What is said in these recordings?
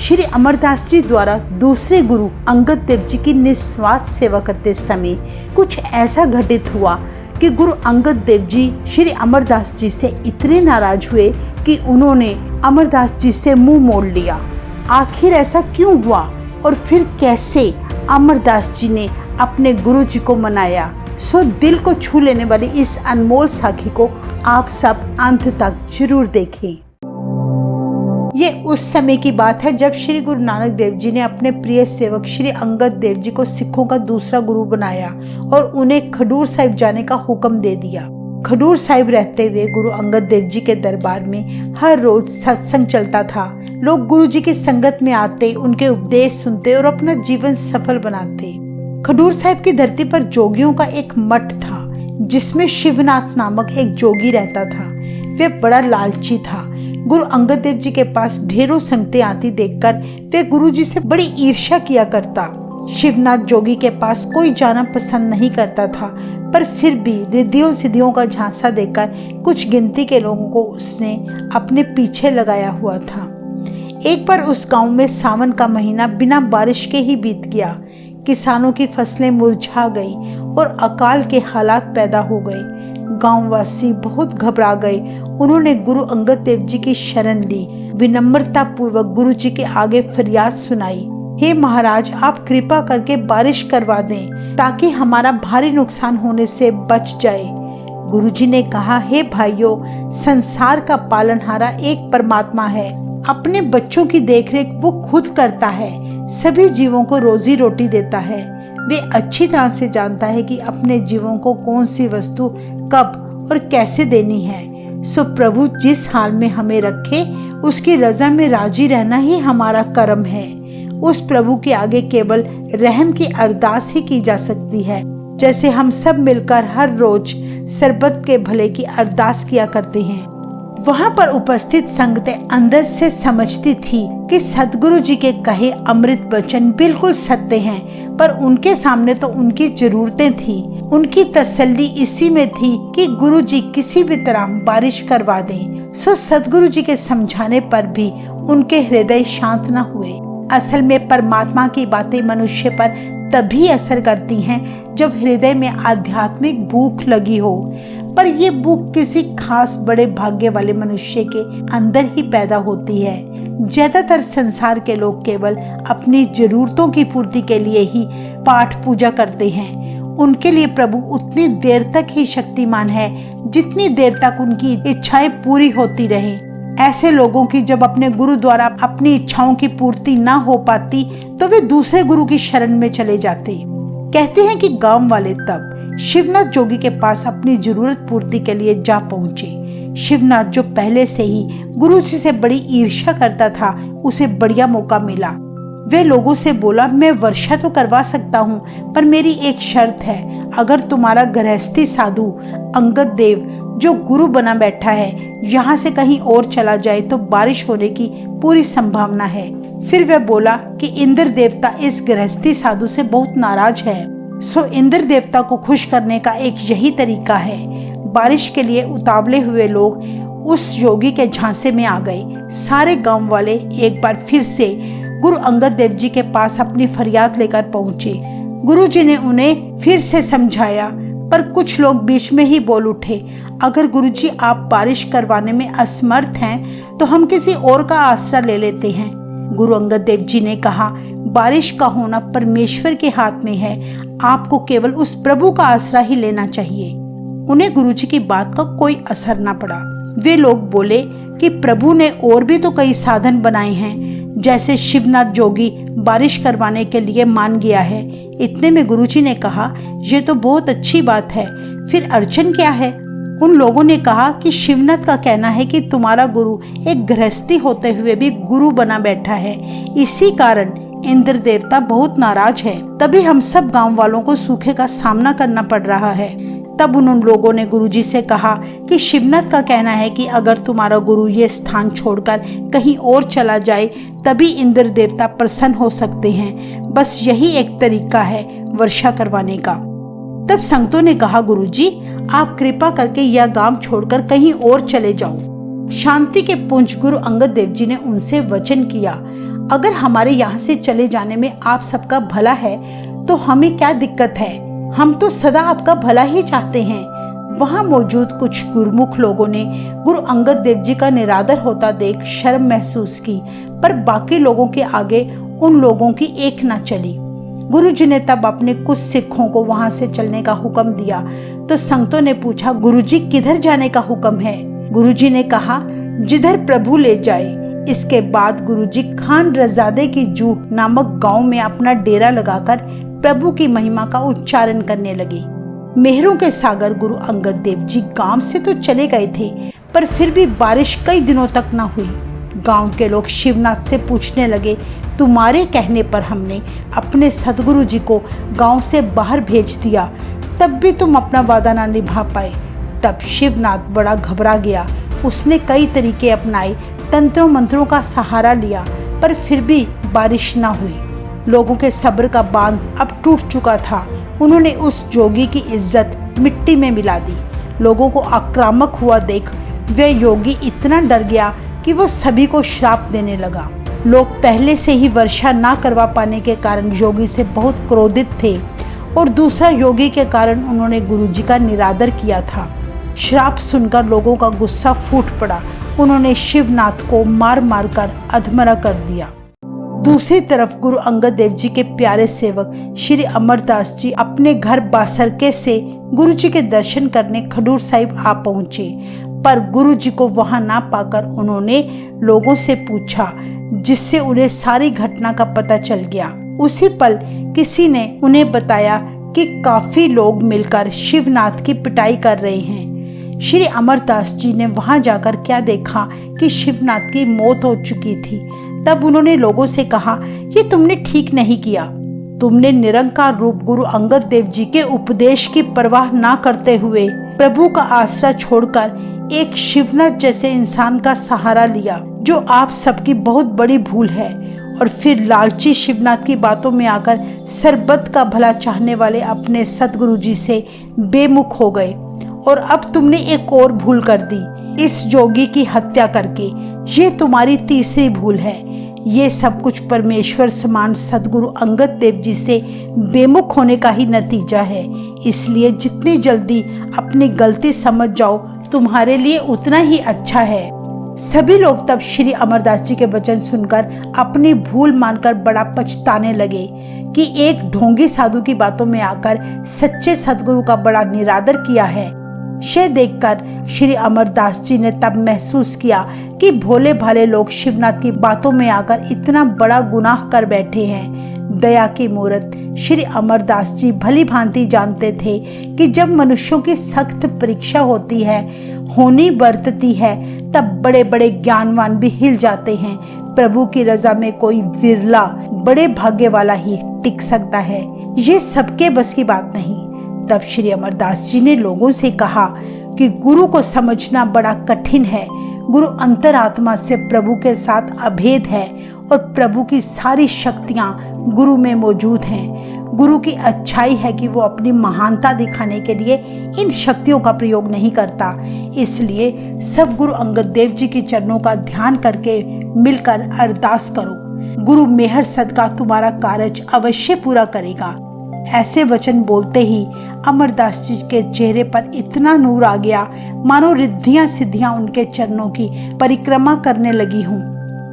श्री अमरदास जी द्वारा दूसरे गुरु अंगद देव जी की निस्वार्थ सेवा करते समय कुछ ऐसा घटित हुआ कि गुरु अंगद देव जी श्री अमरदास जी से इतने नाराज हुए कि उन्होंने अमरदास जी से मुंह मोड़ लिया। आखिर ऐसा क्यों हुआ और फिर कैसे अमरदास जी ने अपने गुरु जी को मनाया? सो दिल को छू लेने वाली इस अनमोल साखी को आप सब अंत तक जरूर देखें। ये उस समय की बात है जब श्री गुरु नानक देव जी ने अपने प्रिय सेवक श्री अंगद देव जी को सिखों का दूसरा गुरु बनाया और उन्हें खडूर साहिब जाने का हुक्म दे दिया। खडूर साहिब रहते हुए गुरु अंगद देव जी के दरबार में हर रोज सत्संग चलता था। लोग गुरु जी की संगत में आते, उनके उपदेश सुनते और अपना जीवन सफल बनाते। खडूर साहिब की धरती पर जोगियों का एक मठ था जिसमें शिवनाथ नामक एक जोगी रहता था। वह बड़ा लालची था। गुरु अंगद देव जी के पास ढेरों संगतें आती देखकर वे गुरु जी से बड़ी ईर्ष्या किया करता। शिवनाथ जोगी के पास कोई जाना पसंद नहीं करता था, पर फिर भी रिद्धियों सिद्धियों का झांसा देकर कुछ गिनती के लोगों को उसने अपने पीछे लगाया हुआ था। एक बार उस गांव में सावन का महीना बिना बारिश के ही बीत गया। किसानों की फसलें मुरझा गई और अकाल के हालात पैदा हो गए। गांववासी बहुत घबरा गए। उन्होंने गुरु अंगद देव जी की शरण ली। विनम्रता पूर्वक गुरु जी के आगे फरियाद सुनाई, हे महाराज, आप कृपा करके बारिश करवा दें ताकि हमारा भारी नुकसान होने से बच जाए। गुरु जी ने कहा, हे भाइयों, संसार का पालनहारा एक परमात्मा है। अपने बच्चों की देखरेख वो खुद करता है। सभी जीवों को रोजी रोटी देता है। वे अच्छी तरह से जानता है कि अपने जीवों को कौन सी वस्तु कब और कैसे देनी है। सो प्रभु जिस हाल में हमें रखे उसकी रजा में राजी रहना ही हमारा कर्म है। उस प्रभु के आगे केवल रहम की अरदास ही की जा सकती है, जैसे हम सब मिलकर हर रोज सरबत के भले की अरदास किया करते हैं। वहाँ पर उपस्थित संगतें अंदर से समझती थी कि सदगुरु जी के कहे अमृत वचन बिल्कुल सत्य हैं, पर उनके सामने तो उनकी जरूरतें थी। उनकी तसल्ली इसी में थी कि गुरु जी किसी भी तरह बारिश करवा दें। सो सदगुरु जी के समझाने पर भी उनके हृदय शांत न हुए। असल में परमात्मा की बातें मनुष्य पर तभी असर करती हैं जब हृदय में आध्यात्मिक भूख लगी हो, पर ये भूख किसी खास बड़े भाग्य वाले मनुष्य के अंदर ही पैदा होती है। ज्यादातर संसार के लोग केवल अपनी जरूरतों की पूर्ति के लिए ही पाठ पूजा करते हैं। उनके लिए प्रभु उतनी देर तक ही शक्तिमान है जितनी देर तक उनकी इच्छाएं पूरी होती रहे। ऐसे लोगों की जब अपने गुरु द्वारा अपनी इच्छाओं की पूर्ति ना हो पाती तो वे दूसरे गुरु की शरण में चले जाते। कहते हैं कि गांव वाले तब शिवनाथ जोगी के पास अपनी जरूरत पूर्ति के लिए जा पहुंचे। शिवनाथ जो पहले से ही गुरु जी से बड़ी ईर्ष्या करता था, उसे बढ़िया मौका मिला। वे लोगों से बोला, मैं वर्षा तो करवा सकता हूँ, पर मेरी एक शर्त है। अगर तुम्हारा गृहस्थी साधु अंगद देव जो गुरु बना बैठा है यहाँ से कहीं और चला जाए तो बारिश होने की पूरी संभावना है। फिर वह बोला कि इंद्र देवता इस गृहस्थी साधु से बहुत नाराज है। सो इंद्र देवता को खुश करने का एक यही तरीका है। बारिश के लिए उतावले हुए लोग उस योगी के झांसे में आ गए। सारे गांव वाले एक बार फिर से गुरु अंगद देव जी के पास अपनी फरियाद लेकर पहुंचे। गुरु जी ने उन्हें फिर से समझाया, पर कुछ लोग बीच में ही बोल उठे, अगर गुरु जी आप बारिश करवाने में असमर्थ हैं तो हम किसी और का आसरा ले लेते हैं। गुरु अंगद देव जी ने कहा, बारिश का होना परमेश्वर के हाथ में है, आपको केवल उस प्रभु का आसरा ही लेना चाहिए। उन्हें गुरु जी की बात का कोई असर न पड़ा। वे लोग बोले कि प्रभु ने और भी तो कई साधन बनाए हैं, जैसे शिवनाथ जोगी बारिश करवाने के लिए मान गया है। इतने में गुरु जी ने कहा, ये तो बहुत अच्छी बात है, फिर अड़चन क्या है? उन लोगों ने कहा कि शिवनाथ का कहना है कि तुम्हारा गुरु एक गृहस्थी होते हुए भी गुरु बना बैठा है, इसी कारण इंद्र देवता बहुत नाराज है। तभी हम सब गांव वालों को सूखे का सामना करना पड़ रहा है। तब उन लोगों ने गुरुजी से कहा कि शिवनाथ का कहना है कि अगर तुम्हारा गुरु ये स्थान छोड़कर कहीं और चला जाए तभी इंद्र देवता प्रसन्न हो सकते हैं। बस यही एक तरीका है वर्षा करवाने का। तब संतों ने कहा, गुरुजी आप कृपा करके यह गांव छोड़कर कहीं और चले जाओ। शांति के पुंज गुरु अंगद देव जी ने उनसे वचन किया, अगर हमारे यहाँ से चले जाने में आप सबका भला है तो हमें क्या दिक्कत है, हम तो सदा आपका भला ही चाहते हैं। वहाँ मौजूद कुछ गुरुमुख लोगों ने गुरु अंगद देव जी का निरादर होता देख शर्म महसूस की, पर बाकी लोगों के आगे उन लोगों की एक न चली। गुरु जी ने तब अपने कुछ सिखों को वहां से चलने का हुक्म दिया तो संगतों ने पूछा, गुरु जी किधर जाने का हुक्म है? गुरु जी ने कहा, जिधर प्रभु ले जाए। इसके बाद गुरु जी खान रजादे की जूह नामक गांव में अपना डेरा लगाकर प्रभु की महिमा का उच्चारण करने लगे। मेहरों के सागर गुरु अंगद देव जी गांव से तो चले गए थे, पर फिर भी बारिश कई दिनों तक न हुई। गांव के लोग शिवनाथ से पूछने लगे, तुम्हारे कहने पर हमने अपने सदगुरु जी को गांव से बाहर भेज दिया, तब भी तुम अपना वादा ना निभा पाए। तब शिवनाथ बड़ा घबरा गया। उसने कई तरीके अपनाए, तंत्रों मंत्रों का सहारा लिया, पर फिर भी बारिश ना हुई। लोगों के सब्र का बांध अब टूट चुका था। उन्होंने उस जोगी की इज्जत मिट्टी में मिला दी। लोगों को आक्रामक हुआ देख वह योगी इतना डर गया कि वो सभी को श्राप देने लगा। लोग पहले से ही वर्षा ना करवा पाने के कारण योगी से बहुत क्रोधित थे और दूसरा योगी के कारण उन्होंने गुरुजी का निरादर किया था। श्राप सुनकर लोगों का गुस्सा फूट पड़ा। उन्होंने शिवनाथ को मार मार कर अधमरा कर दिया। दूसरी तरफ गुरु अंगद देव जी के प्यारे सेवक श्री अमरदास जी अपने घर बासरके से गुरु जी के दर्शन करने खडूर साहिब आ पहुंचे, पर गुरु जी को वहां ना पाकर उन्होंने लोगों से पूछा, जिससे उन्हें सारी घटना का पता चल गया। उसी पल किसी ने उन्हें बताया कि काफी लोग मिलकर शिवनाथ की पिटाई कर रहे हैं। श्री अमरदास जी ने वहां जाकर क्या देखा कि शिवनाथ की मौत हो चुकी थी। तब उन्होंने लोगों से कहा, ये तुमने ठीक नहीं किया। तुमने निरंकार रूप गुरु अंगद देव जी के उपदेश की परवाह ना करते हुए प्रभु का आसरा छोड़कर एक शिवनाथ जैसे इंसान का सहारा लिया, जो आप सबकी बहुत बड़ी भूल है। और फिर लालची शिवनाथ की बातों में आकर सरबत का भला चाहने वाले अपने सतगुरु जी से बेमुख हो गए। और अब तुमने एक और भूल कर दी, इस जोगी की हत्या करके। ये तुम्हारी तीसरी भूल है। ये सब कुछ परमेश्वर समान सदगुरु अंगद देव जी से बेमुख होने का ही नतीजा है। इसलिए जितनी जल्दी अपनी गलती समझ जाओ, तुम्हारे लिए उतना ही अच्छा है। सभी लोग तब श्री अमरदास जी के वचन सुनकर अपनी भूल मानकर बड़ा पछताने लगे कि एक ढोंगी साधु की बातों में आकर सच्चे सदगुरु का बड़ा निरादर किया है। यह देखकर श्री अमरदास जी ने तब महसूस किया कि भोले भाले लोग शिवनाथ की बातों में आकर इतना बड़ा गुनाह कर बैठे हैं। दया की मूरत श्री अमरदास जी भली भांति जानते थे कि जब मनुष्यों की सख्त परीक्षा होनी बरतती है, तब बड़े बड़े ज्ञानवान भी हिल जाते हैं। प्रभु की रजा में कोई विरला बड़े भाग्य वाला ही टिक सकता है। ये सबके बस की बात नहीं। तब श्री अमरदास जी ने लोगों से कहा कि गुरु को समझना बड़ा कठिन है। गुरु अंतरात्मा से प्रभु के साथ अभेद है और प्रभु की सारी शक्तियां गुरु में मौजूद हैं। गुरु की अच्छाई है कि वो अपनी महानता दिखाने के लिए इन शक्तियों का प्रयोग नहीं करता। इसलिए सब गुरु अंगद देव जी के चरणों का ध्यान करके मिलकर अरदास करो। गुरु मेहर सदका तुम्हारा कार्य अवश्य पूरा करेगा। ऐसे वचन बोलते ही अमरदास जी के चेहरे पर इतना नूर आ गया, मानो रिद्धियां सिद्धियां उनके चरणों की परिक्रमा करने लगी हूँ।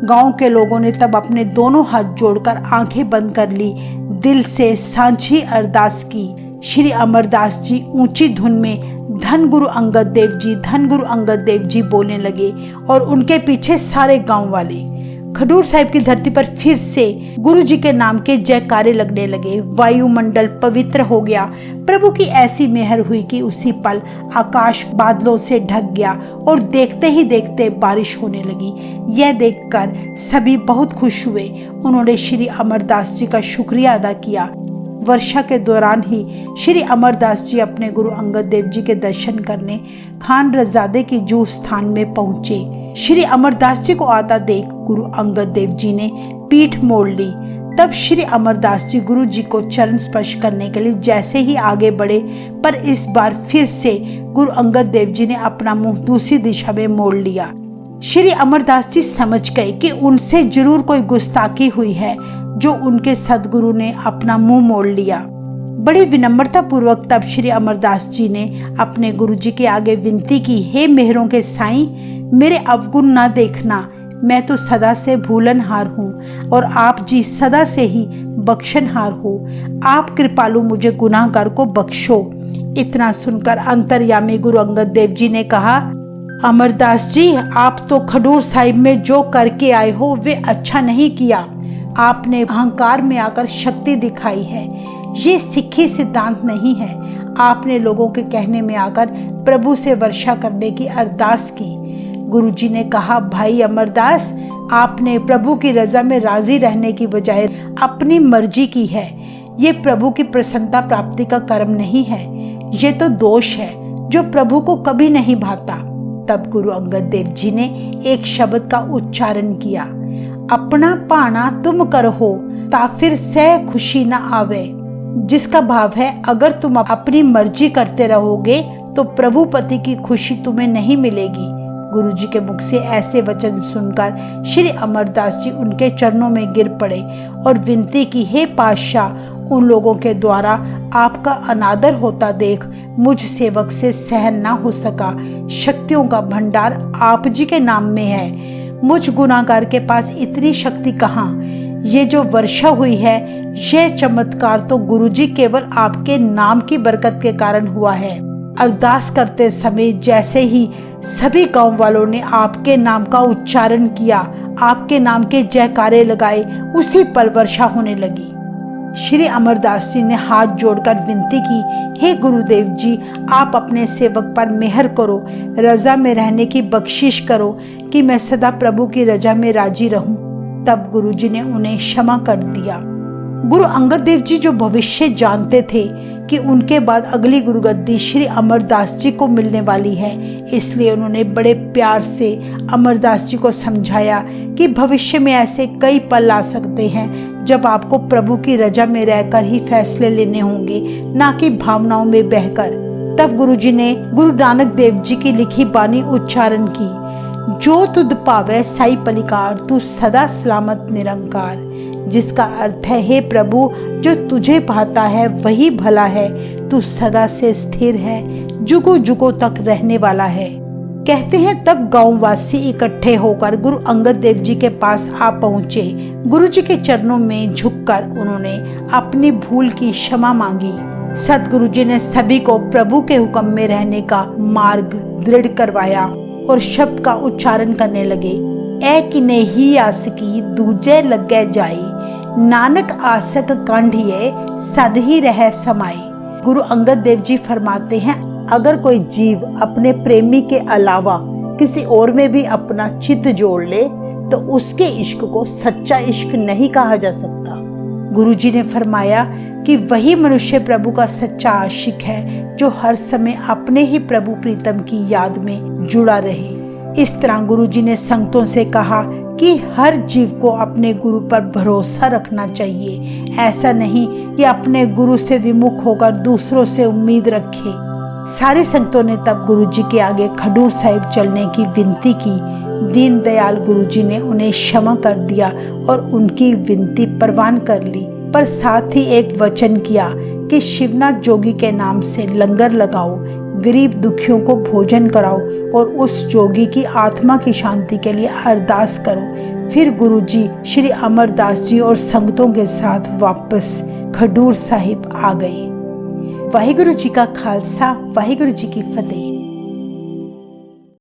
गांव के लोगों ने तब अपने दोनों हाथ जोड़कर आंखें बंद कर ली, दिल से सांझी अरदास की। श्री अमरदास जी ऊंची धुन में धन गुरु अंगद देव जी, धन गुरु अंगद देव जी बोलने लगे और उनके पीछे सारे गांव वाले। खडूर साहिब की धरती पर फिर से गुरु जी के नाम के जयकारे लगने लगे। वायुमंडल पवित्र हो गया। प्रभु की ऐसी मेहर हुई कि उसी पल आकाश बादलों से ढक गया और देखते ही देखते बारिश होने लगी। यह देखकर सभी बहुत खुश हुए। उन्होंने श्री अमरदास जी का शुक्रिया अदा किया। वर्षा के दौरान ही श्री अमरदास जी अपने गुरु अंगद देव जी के दर्शन करने खान रजादे की जूह स्थान में पहुंचे। श्री अमरदास जी को आता देख गुरु अंगद देव जी ने पीठ मोड़ ली। तब श्री अमरदास जी गुरु जी को चरण स्पर्श करने के लिए जैसे ही आगे बढ़े, पर इस बार फिर से गुरु अंगद देव जी ने अपना मुंह दूसरी दिशा में मोड़ लिया। श्री अमरदास जी समझ गए कि उनसे जरूर कोई गुस्ताखी हुई है, जो उनके सदगुरु ने अपना मुंह मोड़ लिया। बड़ी विनम्रता पूर्वक तब श्री अमरदास जी ने अपने गुरु जी के आगे विनती की, हे मेहरों के साईं, मेरे अवगुण ना देखना, मैं तो सदा से भूलनहार हूँ और आप जी सदा से ही बख्शनहार हो। आप कृपालु मुझे गुनाहगार को बख्शो। इतना सुनकर अंतर्यामी गुरु अंगद देव जी ने कहा, अमरदास जी, आप तो खडूर साहिब में जो करके आए हो वे अच्छा नहीं किया। आपने अहंकार में आकर शक्ति दिखाई है, ये सिक्खी सिद्धांत नहीं है। आपने लोगों के कहने में आकर प्रभु से वर्षा करने की अरदास की। गुरुजी ने कहा, भाई अमरदास, आपने प्रभु की रजा में राजी रहने की बजाय अपनी मर्जी की है। ये प्रभु की प्रसन्नता प्राप्ति का कर्म नहीं है, ये तो दोष है जो प्रभु को कभी नहीं भाता। तब गुरु अंगद देव जी ने एक शब्द का उच्चारण किया, अपना पाना तुम करहो ता फिर सह खुशी न आवे, जिसका भाव है अगर तुम अपनी मर्जी करते रहोगे तो प्रभुपति की खुशी तुम्हें नहीं मिलेगी। गुरुजी के मुख से ऐसे वचन सुनकर श्री अमरदास जी उनके चरणों में गिर पड़े और विनती की, हे पातशाह, उन लोगों के द्वारा आपका अनादर होता देख मुझ सेवक से सहन ना हो सका। शक्तियों का भंडार आप जी के नाम में है, मुझ गुनाहगार के पास इतनी शक्ति कहाँ। ये जो वर्षा हुई है, यह चमत्कार तो गुरुजी केवल आपके नाम की बरकत के कारण हुआ है। अरदास करते समय जैसे ही सभी गांव वालों ने आपके नाम का उच्चारण किया, आपके नाम के जयकारे लगाए, उसी पल वर्षा होने लगी। श्री अमरदास जी ने हाथ जोड़कर विनती की, हे गुरुदेव जी, आप अपने सेवक पर मेहर करो, रजा में रहने की बख्शिश करो कि मैं सदा प्रभु की रजा में राजी रहूं। तब गुरुजी ने उन्हें क्षमा कर दिया। गुरु अंगद देव जी जो भविष्य जानते थे कि उनके बाद अगली गुरुगद्दी श्री अमरदास जी को मिलने वाली है, इसलिए उन्होंने बड़े प्यार से अमरदास जी को समझाया कि भविष्य में ऐसे कई पल आ सकते हैं जब आपको प्रभु की रजा में रहकर ही फैसले लेने होंगे, ना कि भावनाओं में बहकर। तब गुरुजी ने गुरु नानक देव जी की लिखी बानी उच्चारण की, जो तुद पावे साई पलिकार, तू सदा सलामत निरंकार, जिसका अर्थ है, हे प्रभु, जो तुझे पाता है वही भला है, तू सदा से स्थिर है, जुगों जुगों तक रहने वाला है। कहते हैं तब गांववासी इकट्ठे होकर गुरु अंगद देव जी के पास आ पहुंचे। गुरु जी के चरणों में झुककर उन्होंने अपनी भूल की क्षमा मांगी। सतगुरु जी ने सभी को प्रभु के हुक्म में रहने का मार्ग दृढ़ करवाया और शब्द का उच्चारण करने लगे, ए किने ही आसकी दूजे लगे जाई, नानक आसक कांढिए सद ही रह समाई। गुरु अंगद देव जी फरमाते हैं, अगर कोई जीव अपने प्रेमी के अलावा किसी और में भी अपना चित्त जोड़ ले तो उसके इश्क को सच्चा इश्क नहीं कहा जा सकता। गुरुजी ने फरमाया कि वही मनुष्य प्रभु का सच्चा आशिक है जो हर समय अपने ही प्रभु प्रीतम की याद में जुड़ा रहे। इस तरह गुरुजी ने संगतों से कहा कि हर जीव को अपने गुरु पर भरोसा रखना चाहिए। ऐसा नहीं कि अपने गुरु से विमुख होकर दूसरों से उम्मीद रखे। सारे संगतों ने तब गुरुजी के आगे खडूर साहिब चलने की विनती की। दीनदयाल गुरुजी ने उन्हें क्षमा कर दिया और उनकी विनती परवान कर ली, पर साथ ही एक वचन किया कि शिवनाथ जोगी के नाम से लंगर लगाओ, गरीब दुखियों को भोजन कराओ और उस जोगी की आत्मा की शांति के लिए अरदास करो। फिर गुरुजी श्री अमरदास जी और संगतों के साथ वापस खडूर साहिब आ गए। वाहिगुरु जी का खालसा, वाहिगुरु जी की फतेह।